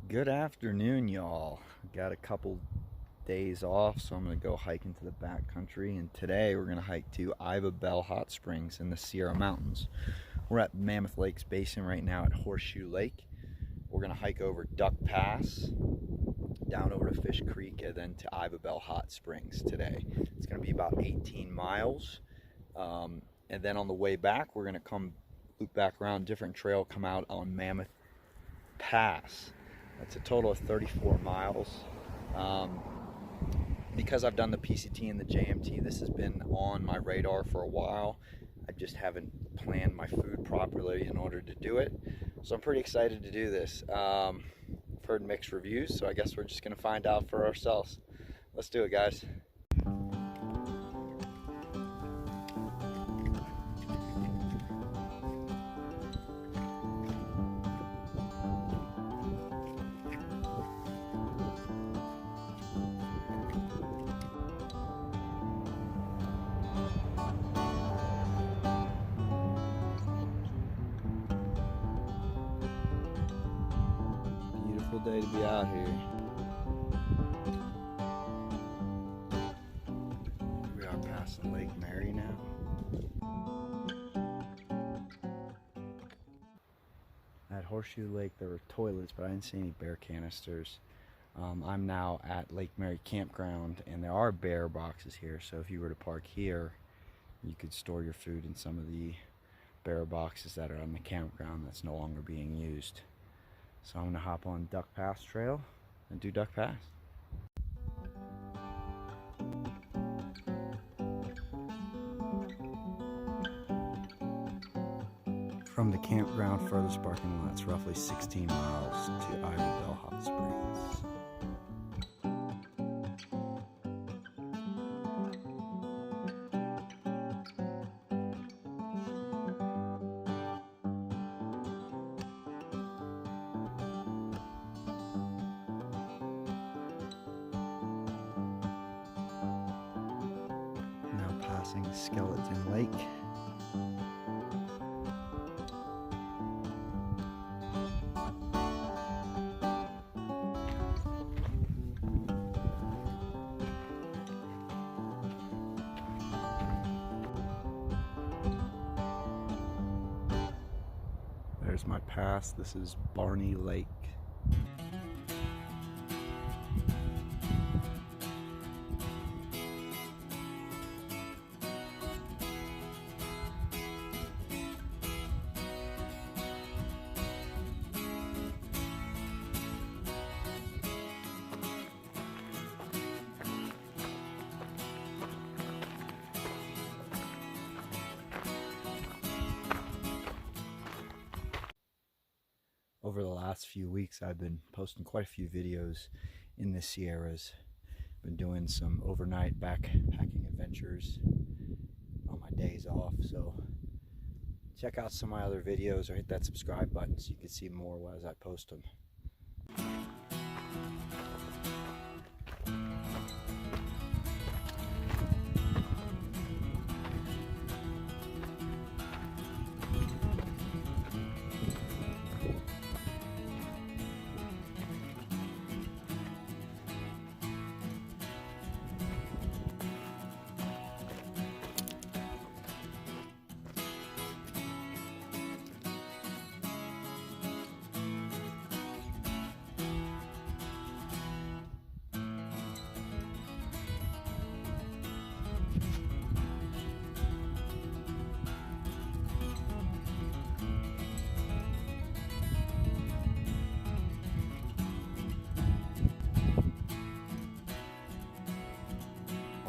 Good afternoon, y'all. Got a couple days off, so I'm gonna go hike into the backcountry. And today we're gonna hike to Iva Bell Hot Springs in the Sierra Mountains. We're at Mammoth Lake's basin right now at Horseshoe Lake. We're gonna hike over Duck Pass, down over to Fish Creek, and then to Iva Bell Hot Springs today. It's gonna be about 18 miles. And then on the way back, we're gonna come loop back around, different trail, come out on Mammoth Pass. That's a total of 34 miles. Because I've done the PCT and the JMT, this has been on my radar for a while. I just haven't planned my food properly in order to do it. So I'm pretty excited to do this. I've heard mixed reviews, so I guess we're just gonna find out for ourselves. Let's do it, guys. Beautiful day to be out here. We are passing Lake Mary now. At Horseshoe Lake there were toilets, but I didn't see any bear canisters. I'm now at Lake Mary Campground, and there are bear boxes here, so if you were to park here, you could store your food in some of the bear boxes that are on the campground that's no longer being used. So I'm gonna hop on Duck Pass Trail and do Duck Pass. From the campground furthest parking lot, it's roughly 16 miles to Iva Bell Hot Springs. Now passing Skeleton Lake. There's my pass. This is Barney Lake. Over the last few weeks, I've been posting quite a few videos in the Sierras. Been doing some overnight backpacking adventures on my days off, so check out some of my other videos or hit that subscribe button so you can see more as I post them.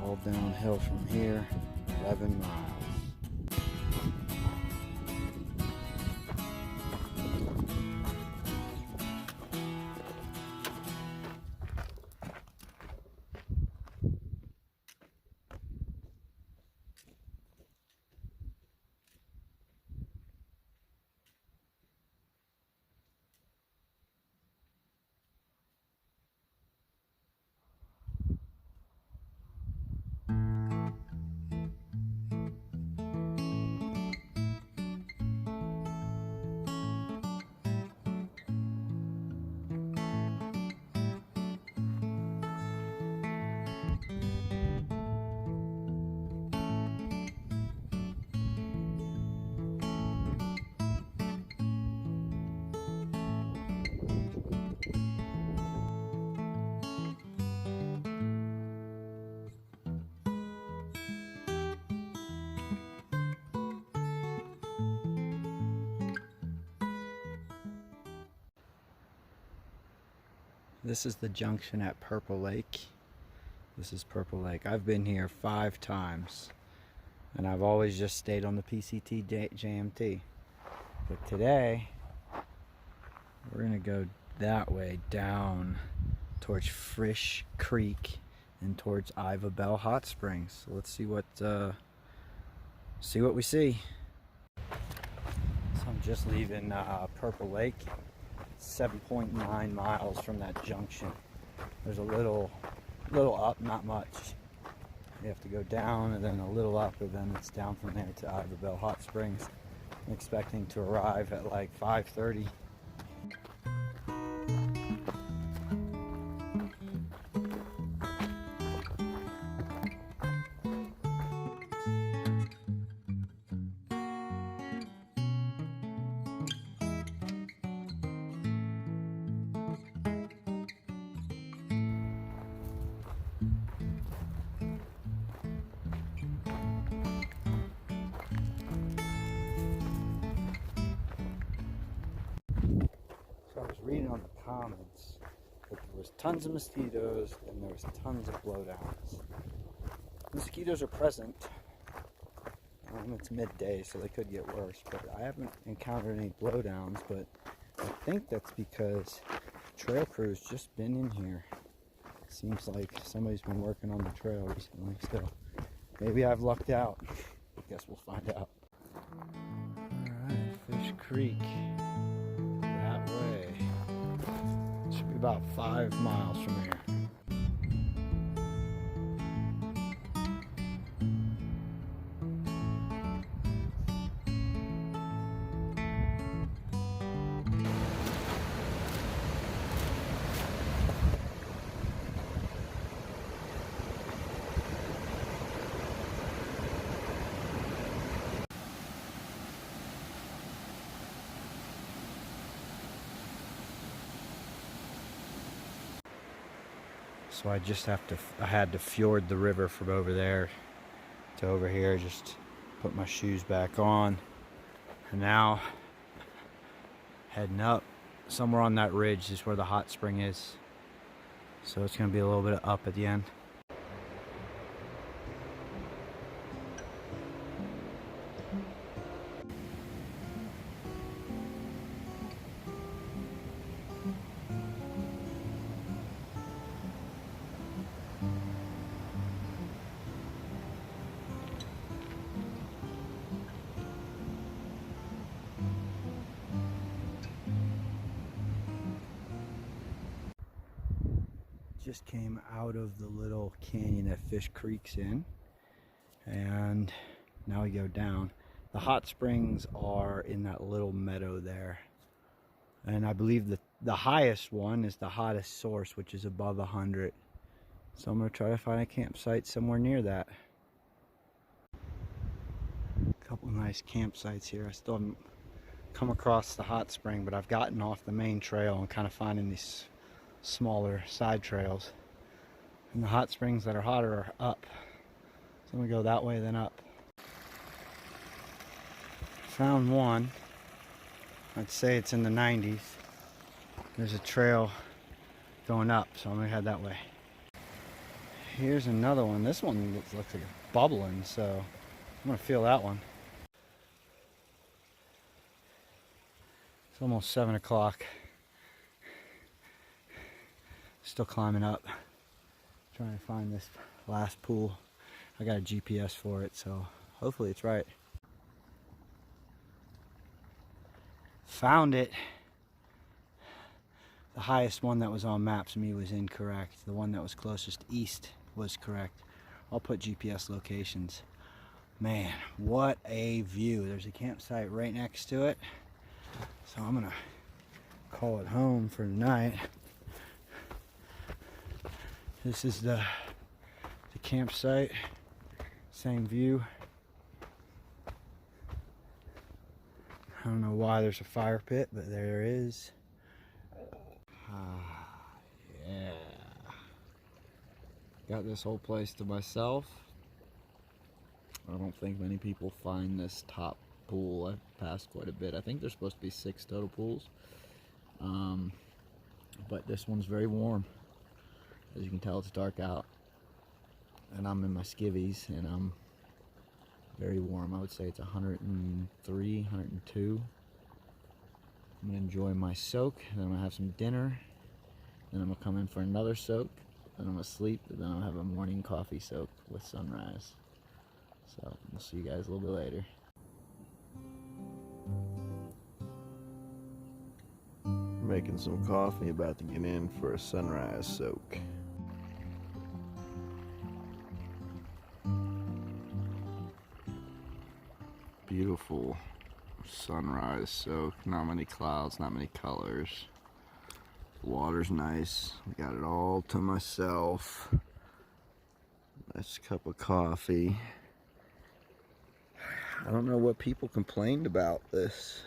All downhill from here, 11 miles. This is the junction at Purple Lake. This is Purple Lake. I've been here 5 times, and I've always just stayed on the PCT JMT. But today, we're gonna go that way down towards Fish Creek and towards Iva Bell Hot Springs. So let's see what we see. So I'm just leaving Purple Lake. 7.9 miles from that junction. There's a little up, not much. You have to go down and then a little up, and then it's down from there to Iva Bell Hot Springs. I'm expecting to arrive at like 5:30. So I was reading on the comments that there was tons of mosquitoes and there was tons of blowdowns. Mosquitoes are present. It's midday, so they could get worse, but I haven't encountered any blowdowns, but I think that's because trail crew's just been in here. It seems like somebody's been working on the trail recently, so maybe I've lucked out. I guess we'll find out. Alright, Fish Creek. That way. It should be about 5 miles from here. So I had to fjord the river from over there to over here, just put my shoes back on. And now, heading up, somewhere on that ridge is where the hot spring is. So it's gonna be a little bit of up at the end. Just came out of the little canyon that Fish Creek's in, and now we go down. The hot springs are in that little meadow there, and I believe that the highest one is the hottest source, which is above 100. So I'm gonna try to find a campsite somewhere near that. A couple nice campsites here. I still haven't come across the hot spring, but I've gotten off the main trail and kind of finding these smaller side trails, and the hot springs that are hotter are up, so I'm gonna go that way then up. Found one. I'd say it's in the 90s. There's a trail going up, so I'm gonna head that way. Here's another one. This one looks like it's bubbling, so I'm gonna feel that one. It's almost 7 o'clock. Still climbing up, trying to find this last pool. I got a GPS for it, so hopefully it's right. Found it. The highest one that was on maps me was incorrect. The one that was closest east was correct. I'll put GPS locations. Man, what a view. There's a campsite right next to it. So I'm gonna call it home for tonight. This is the campsite, same view. I don't know why there's a fire pit, but there is. Yeah. Got this whole place to myself. I don't think many people find this top pool. I've passed quite a bit. I think there's supposed to be 6 total pools. but this one's very warm. As you can tell, it's dark out, and I'm in my skivvies, and I'm very warm. I would say it's 103, 102. I'm gonna enjoy my soak, then I'm gonna have some dinner, then I'm gonna come in for another soak, then I'm gonna sleep, and then I'll have a morning coffee soak with sunrise. So we'll see you guys a little bit later. Making some coffee, about to get in for a sunrise soak. Beautiful sunrise soak. Not many clouds, not many colors. The water's nice. I got it all to myself. Nice cup of coffee. I don't know what people complained about this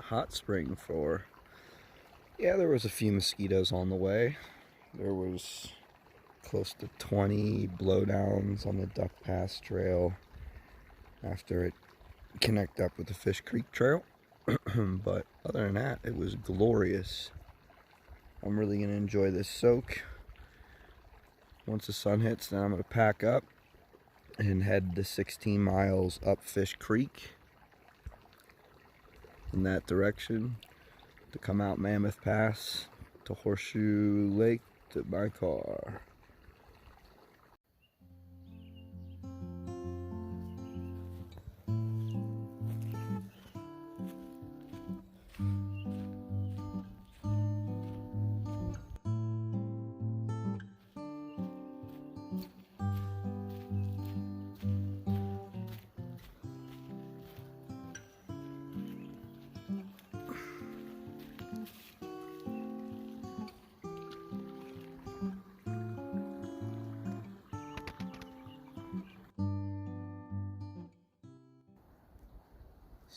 hot spring for. Yeah, there was a few mosquitoes on the way. There was close to 20 blowdowns on the Duck Pass Trail after it connected up with the Fish Creek Trail. But other than that, it was glorious. I'm really going to enjoy this soak. Once the sun hits, then I'm going to pack up and head the 16 miles up Fish Creek in that direction to come out Mammoth Pass to Horseshoe Lake to my car.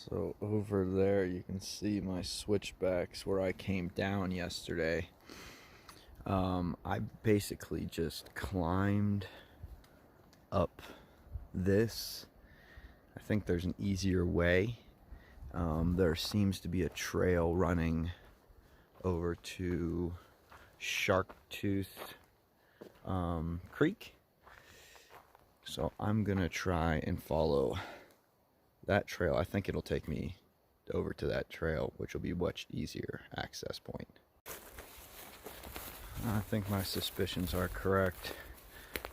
So over there you can see my switchbacks where I came down yesterday. I basically just climbed up this. I think there's an easier way. There seems to be a trail running over to Sharktooth Creek. So I'm gonna try and follow that trail. I think it'll take me over to that trail, which will be much easier access point. I think my suspicions are correct.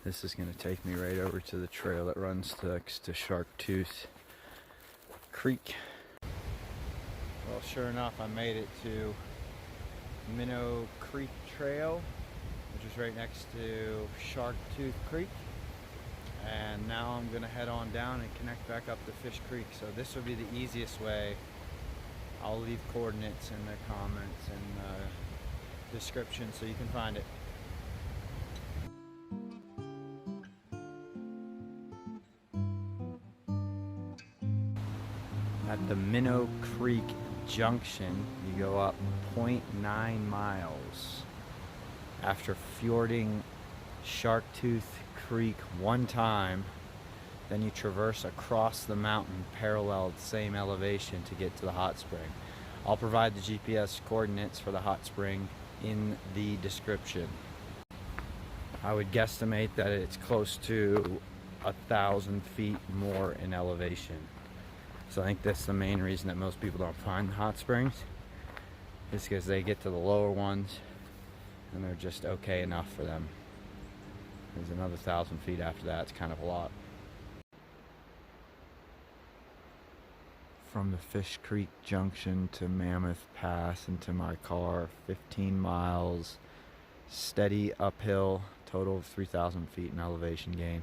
This is going to take me right over to the trail that runs next to Sharktooth Creek. Well, sure enough, I made it to Minnow Creek Trail, which is right next to Sharktooth Creek. And now I'm gonna head on down and connect back up to Fish Creek. So this will be the easiest way. I'll leave coordinates in the comments and description so you can find it. At the Minnow Creek Junction, you go up 0.9 miles. After fording Sharktooth Creek one time, then you traverse across the mountain parallel the same elevation to get to the hot spring. I'll provide the GPS coordinates for the hot spring in the description. I would guesstimate that it's close to 1,000 feet more in elevation. So I think that's the main reason that most people don't find the hot springs, is because they get to the lower ones and they're just okay enough for them. There's another 1,000 feet after that. It's kind of a lot. From the Fish Creek Junction to Mammoth Pass and to my car, 15 miles, steady uphill, total of 3,000 feet in elevation gain.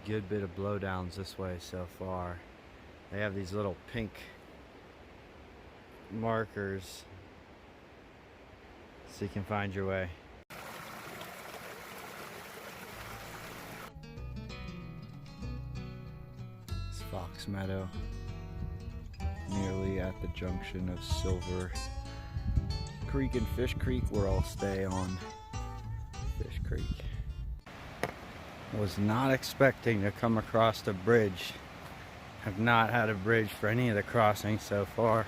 Good bit of blowdowns this way so far. They have these little pink markers so you can find your way. It's Fox Meadow, nearly at the junction of Silver Creek and Fish Creek, where I'll stay on Fish Creek. Was not expecting to come across the bridge. Have not had a bridge for any of the crossings so far.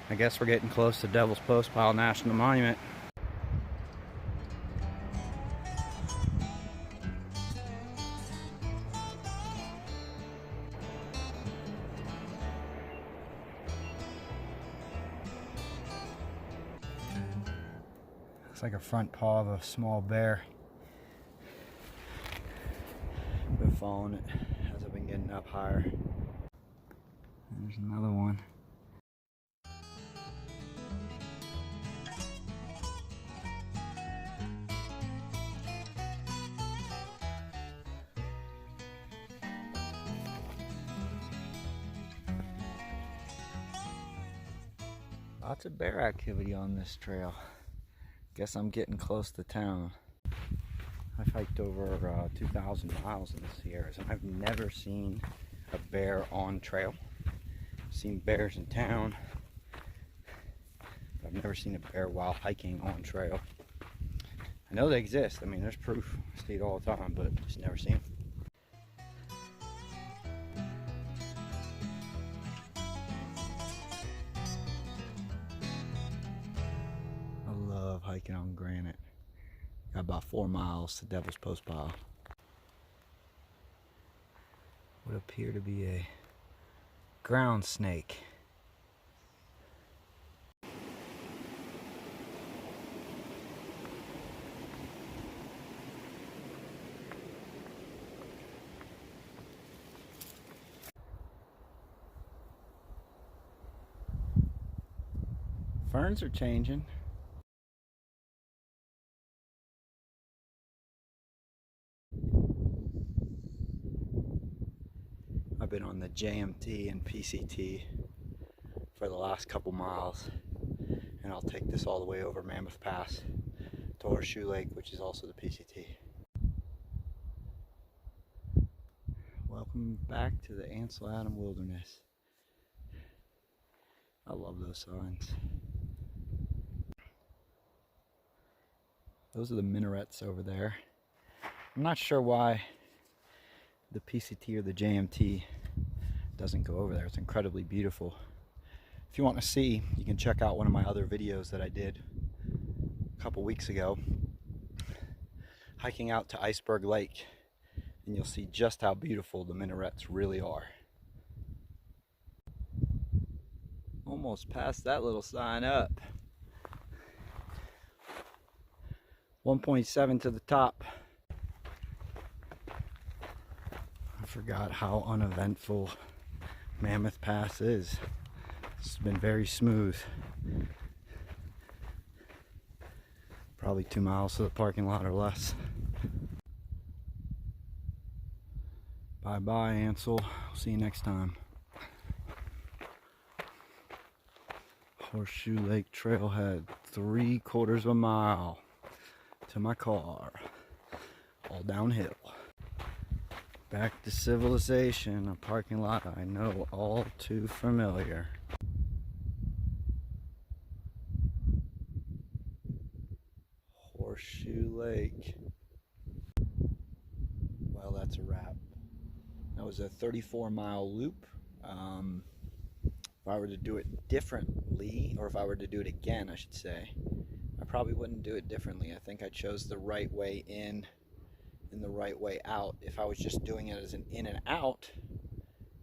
I guess we're getting close to Devil's Postpile National Monument. Looks like a front paw of a small bear. Been following it as I've been getting up higher. There's another one. Lots of bear activity on this trail. Guess I'm getting close to town. I've hiked over 2,000 miles in the Sierras, and I've never seen a bear on trail. I've seen bears in town, but I've never seen a bear while hiking on trail. I know they exist. I mean, there's proof. I see it all the time, but just never seen them. I love hiking on granite. Got about 4 miles to Devil's Postpile. Would appear to be a ground snake. Ferns are changing. I've been on the JMT and PCT for the last couple miles, and I'll take this all the way over Mammoth Pass to Horseshoe Lake, which is also the PCT. Welcome back to the Ansel Wilderness. I love those signs. Those are the minarets over there. I'm not sure why the PCT or the JMT doesn't go over there. It's incredibly beautiful. If you want to see, you can check out one of my other videos that I did a couple weeks ago, hiking out to Iceberg Lake, and you'll see just how beautiful the minarets really are. Almost past that little sign up. 1.7 to the top. I forgot how uneventful Mammoth Pass is. It's been very smooth. Probably 2 miles to the parking lot or less. Bye bye, Ansel. See you next time. Horseshoe Lake Trailhead, 3/4 of a mile to my car. All downhill. Back to civilization, a parking lot I know all too familiar. Horseshoe Lake. Well, that's a wrap. That was a 34-mile loop. If I were to do it differently, or if I were to do it again, I should say, I probably wouldn't do it differently. I think I chose the right way in and the right way out. If I was just doing it as an in and out,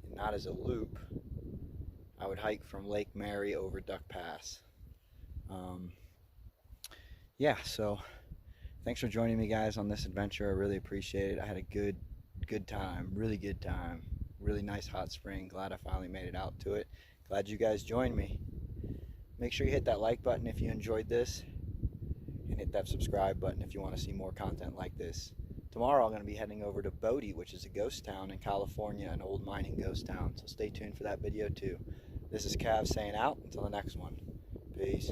and not as a loop, I would hike from Lake Mary over Duck Pass. Yeah, so thanks for joining me, guys, on this adventure. I really appreciate it. I had a good time, really good time. Really nice hot spring. Glad I finally made it out to it. Glad you guys joined me. Make sure you hit that like button if you enjoyed this, and hit that subscribe button if you want to see more content like this. Tomorrow I'm going to be heading over to Bodie, which is a ghost town in California, an old mining ghost town. So stay tuned for that video too. This is Cav saying out. Until the next one. Peace.